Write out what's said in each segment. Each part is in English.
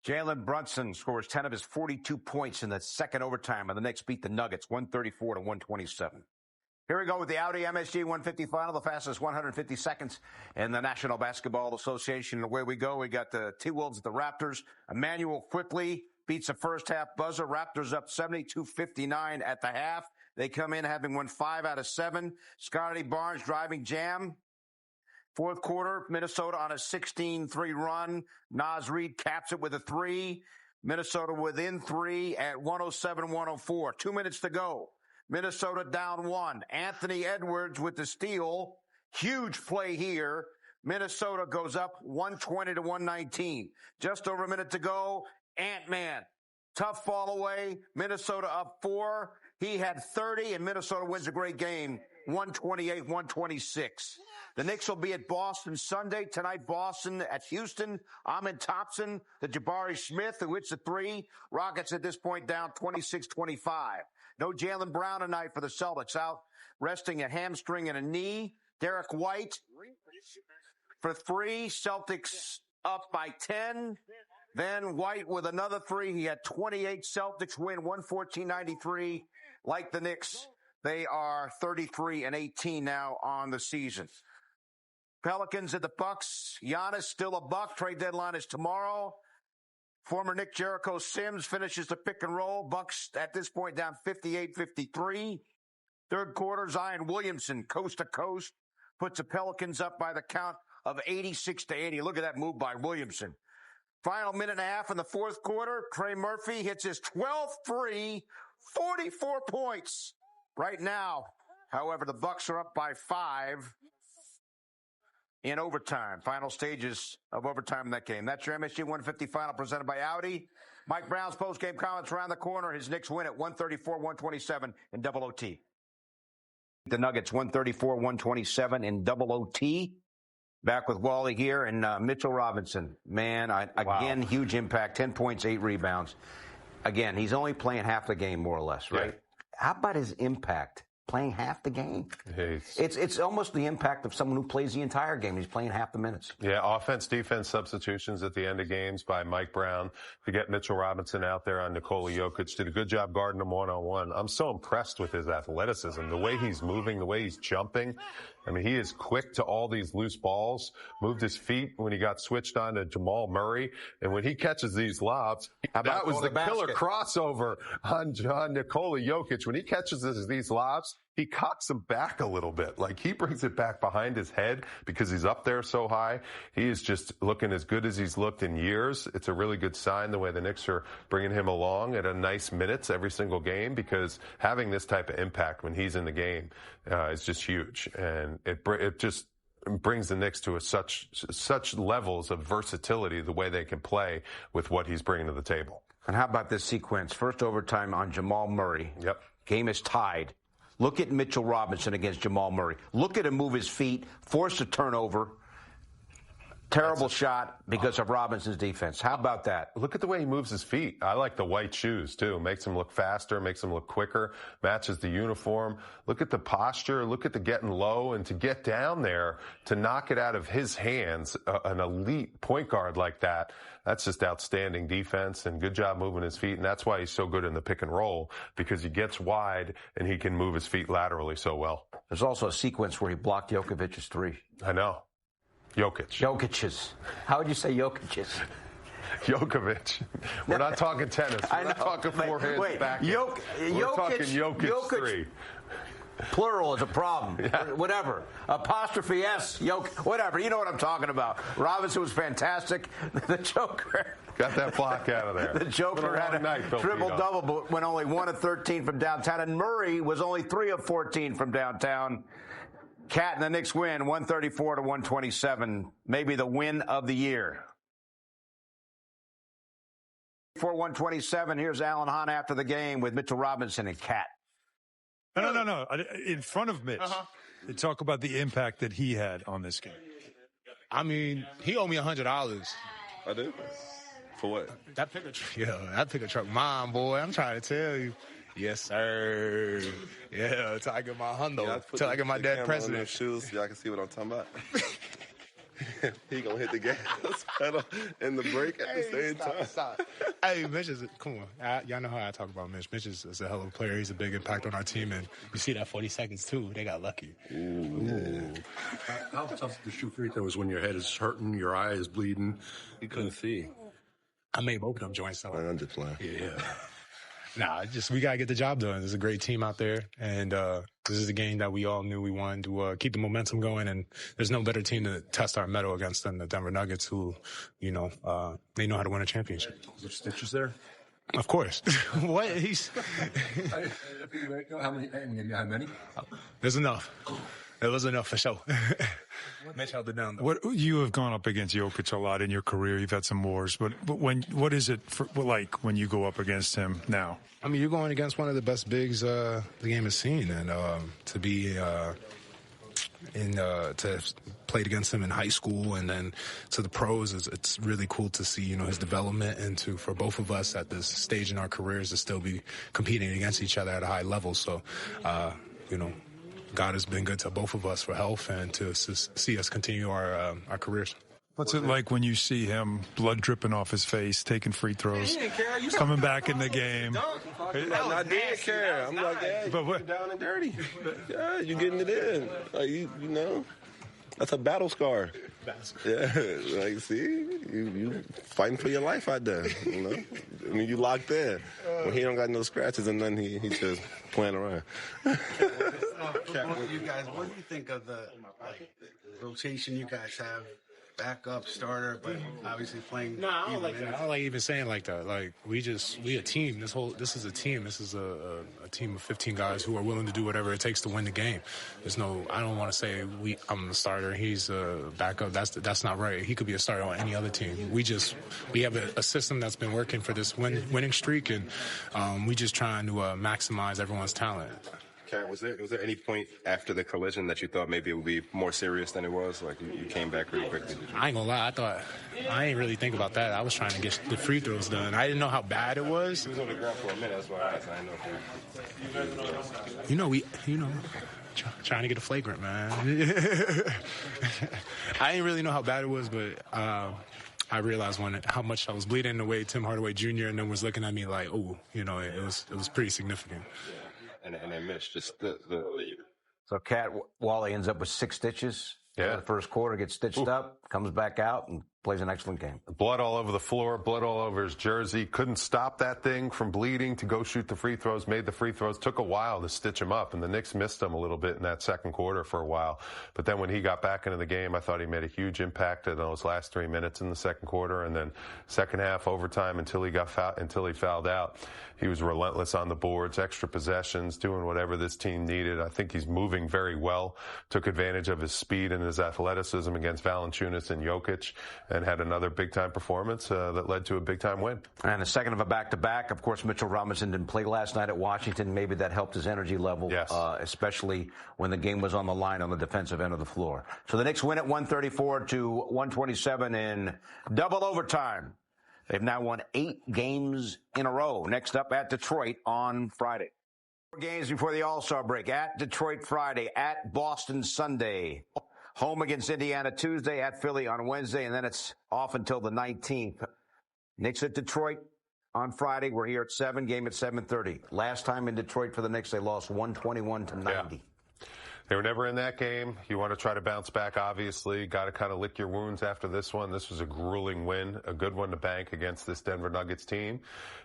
Jalen Brunson scores 10 of his 42 points in the second overtime, and the Knicks beat the Nuggets 134-127. Here we go with the Audi MSG 150 final, the fastest 150 seconds in the National Basketball Association. And away we go. We got the T-Wolves at the Raptors. Emmanuel quickly beats the first half buzzer. Raptors up 72-59 at the half. They come in having won 5 out of 7. Scotty Barnes driving jam. Fourth quarter, Minnesota on a 16-3 run. Naz Reid caps it with a 3. Minnesota within 3 at 107-104. 2 minutes to go. Minnesota down 1. Anthony Edwards with the steal. Huge play here. Minnesota goes up 120-119. Just over a minute to go. Ant-Man. Tough fall away. Minnesota up 4. He had 30, and Minnesota wins a great game, 128-126. The Knicks will be at Boston Sunday. Tonight, Boston at Houston. Amin Thompson, the Jabari Smith, who hits the 3. Rockets at this point down 26-25. No Jalen Brown tonight for the Celtics. Out resting a hamstring and a knee. Derek White for 3. Celtics up by 10. Then White with another 3. He had 28. Celtics win 114-93. Like the Knicks, they are 33-18 now on the season. Pelicans at the Bucks. Giannis still a Buck. Trade deadline is tomorrow. Former Nick Jericho Sims finishes the pick and roll. Bucks at this point down 58-53. Third quarter, Zion Williamson, coast to coast, puts the Pelicans up by the count of 86-80. Look at that move by Williamson. Final minute and a half in the fourth quarter. Trey Murphy hits his 12th free, 44 points. Right now, however, the Bucks are up by 5 in overtime. Final stages of overtime in that game. That's your MSG 150 final presented by Audi. Mike Brown's post-game comments around the corner. His Knicks win at 134-127 in double OT. The Nuggets 134-127 in double OT. Back with Wally here and Mitchell Robinson. Man, again, huge impact. 10 points, 8 rebounds. Again, he's only playing half the game, more or less, right? Yeah. How about his impact? Playing half the game. It's almost the impact of someone who plays the entire game. He's playing half the minutes. Yeah, offense, defense substitutions at the end of games by Mike Brown to get Mitchell Robinson out there on Nikola Jokic. Did a good job guarding him one-on-one. I'm so impressed with his athleticism, the way he's moving, the way he's jumping. I mean, he is quick to all these loose balls, moved his feet when he got switched on to Jamal Murray. And when he catches these lobs, that was the killer crossover on Nikola Jokic. When he catches these lobs, he cocks them back a little bit. Like, he brings it back behind his head because he's up there so high. He is just looking as good as he's looked in years. It's a really good sign the way the Knicks are bringing him along at a nice minutes every single game, because having this type of impact when he's in the game is just huge. And it just brings the Knicks to such levels of versatility, the way they can play with what he's bringing to the table. And how about this sequence? First overtime on Jamal Murray. Yep. Game is tied. Look at Mitchell Robinson against Jamal Murray. Look at him move his feet, force a turnover. Terrible shot because of Robinson's defense. How about that? Look at the way he moves his feet. I like the white shoes, too. Makes him look faster, makes him look quicker, matches the uniform. Look at the posture. Look at the getting low, and to get down there, to knock it out of his hands, an elite point guard like that, that's just outstanding defense, and good job moving his feet. And that's why he's so good in the pick and roll, because he gets wide and he can move his feet laterally so well. There's also a sequence where he blocked Jokic's 3. I know. Jokic's. How would you say Jokic's? Jokovic. We're not talking tennis. We're not talking forehands back. We're talking Jokic 3. Plural is a problem. Yeah. Whatever. Apostrophe S, whatever. You know what I'm talking about. Robinson was fantastic. The Joker. Got that block out of there. The Joker had a triple-double, but went only 1 of 13 from downtown. And Murray was only 3 of 14 from downtown. Cat and the Knicks win 134-127. Maybe the win of the year. For 127, here's Alan Hahn after the game with Mitchell Robinson and Cat. No. In front of Mitch, they talk about the impact that he had on this game. I mean, he owed me $100. I do? For what? That pickup truck mine, boy. I'm trying to tell you. Yes, sir. Yeah, till I get my hundo. Till I get my dad president. Shoes so y'all can see what I'm talking about. He gonna hit the gas pedal and the brake at the same time. Stop. Hey, Mitch come on. Y'all know how I talk about Mitch. Mitch is a hell of a player. He's a big impact on our team, and you see that 40 seconds too. They got lucky. Ooh. How tough is it to shoot free throws when your head is hurting, your eye is bleeding? You couldn't see. I made both of them joints. So. I'm just playing. Yeah. Nah, we got to get the job done. There's a great team out there, and this is a game that we all knew we wanted to keep the momentum going, and there's no better team to test our mettle against than the Denver Nuggets, who, they know how to win a championship. Is there stitches there? Of course. What? How many? There's enough. It was enough for sure. Mitch held it down, though. You have gone up against Jokic a lot in your career. You've had some wars, but what is it like when you go up against him now? I mean, you're going against one of the best bigs the game has seen, and to be to played against him in high school and then to the pros, it's really cool to see his development, and for both of us at this stage in our careers to still be competing against each other at a high level. So, God has been good to both of us for health and to see us continue our careers. What's it like when you see him, blood dripping off his face, taking free throws, coming back in the game? I did care. I'm like, yeah, but down and dirty. Yeah, you getting it in. Like, you know, that's a battle scar. Yeah, like, see, you fighting for your life out there, I mean, you locked in. When he don't got no scratches and then he just playing around. What do you think of the rotation you guys have? Backup, starter, but obviously playing. No, I don't like that. I don't like even saying like that. Like we a team. This is a team. This is a team of 15 guys who are willing to do whatever it takes to win the game. I don't want to say I'm the starter, he's a backup. That's not right. He could be a starter on any other team. We have a system that's been working for this winning streak, and we just trying to maximize everyone's talent. Karen, was there any point after the collision that you thought maybe it would be more serious than it was? Like you came back pretty quickly. I ain't gonna lie. I ain't really think about that. I was trying to get the free throws done. I didn't know how bad it was. He was on the ground for a minute. That's why I asked. I know. Trying to get a flagrant, man. I didn't really know how bad it was, but I realized how much I was bleeding, the way Tim Hardaway Jr. and then was looking at me like, it was pretty significant. And then Mitch, just So Cat Wally ends up with 6 stitches. Yeah. The first quarter gets stitched up, comes back out, and plays an excellent game. Blood all over the floor, blood all over his jersey. Couldn't stop that thing from bleeding to go shoot the free throws, made the free throws. Took a while to stitch him up, and the Knicks missed him a little bit in that second quarter for a while. But then when he got back into the game, I thought he made a huge impact in those last 3 minutes in the second quarter. And then second half, overtime, until he fouled out. He was relentless on the boards, extra possessions, doing whatever this team needed. I think he's moving very well. Took advantage of his speed and his athleticism against Valanciunas and Jokic, and had another big-time performance that led to a big-time win. And a second of a back-to-back. Of course, Mitchell Robinson didn't play last night at Washington. Maybe that helped his energy level, yes. Especially when the game was on the line on the defensive end of the floor. So the Knicks win at 134-127 in double overtime. They've now won 8 games in a row. Next up at Detroit on Friday. 4 games before the All-Star break. At Detroit Friday, at Boston Sunday. Home against Indiana Tuesday, at Philly on Wednesday, and then it's off until the 19th. Knicks at Detroit on Friday. We're here at 7, game at 7:30. Last time in Detroit for the Knicks, they lost 121-90. Yeah. They were never in that game. You want to try to bounce back, obviously. Got to kind of lick your wounds after this one. This was a grueling win, a good one to bank against this Denver Nuggets team,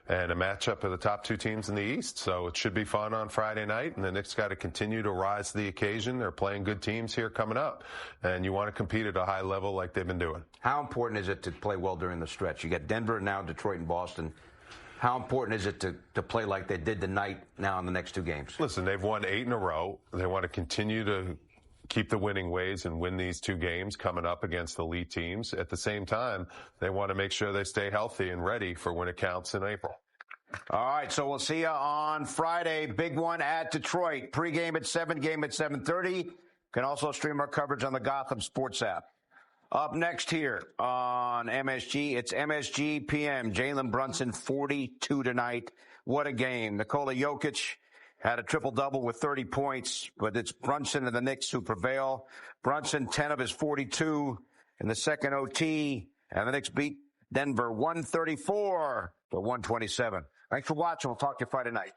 and a matchup of the top 2 teams in the East. So it should be fun on Friday night, and the Knicks got to continue to rise to the occasion. They're playing good teams here coming up, and you want to compete at a high level like they've been doing. How important is it to play well during the stretch? You got Denver, now Detroit and Boston. How important is it to play like they did tonight now in the next 2 games? Listen, they've won 8 in a row. They want to continue to keep the winning ways and win these 2 games coming up against elite teams. At the same time, they want to make sure they stay healthy and ready for when it counts in April. All right, so we'll see you on Friday. Big one at Detroit. Pre-game at 7, game at 7:30. You can also stream our coverage on the Gotham Sports app. Up next here on MSG, it's MSG PM. Jalen Brunson, 42 tonight. What a game. Nikola Jokic had a triple-double with 30 points, but it's Brunson and the Knicks who prevail. Brunson, 10 of his 42. in the second OT, and the Knicks beat Denver 134 to 127. Thanks for watching. We'll talk to you Friday night.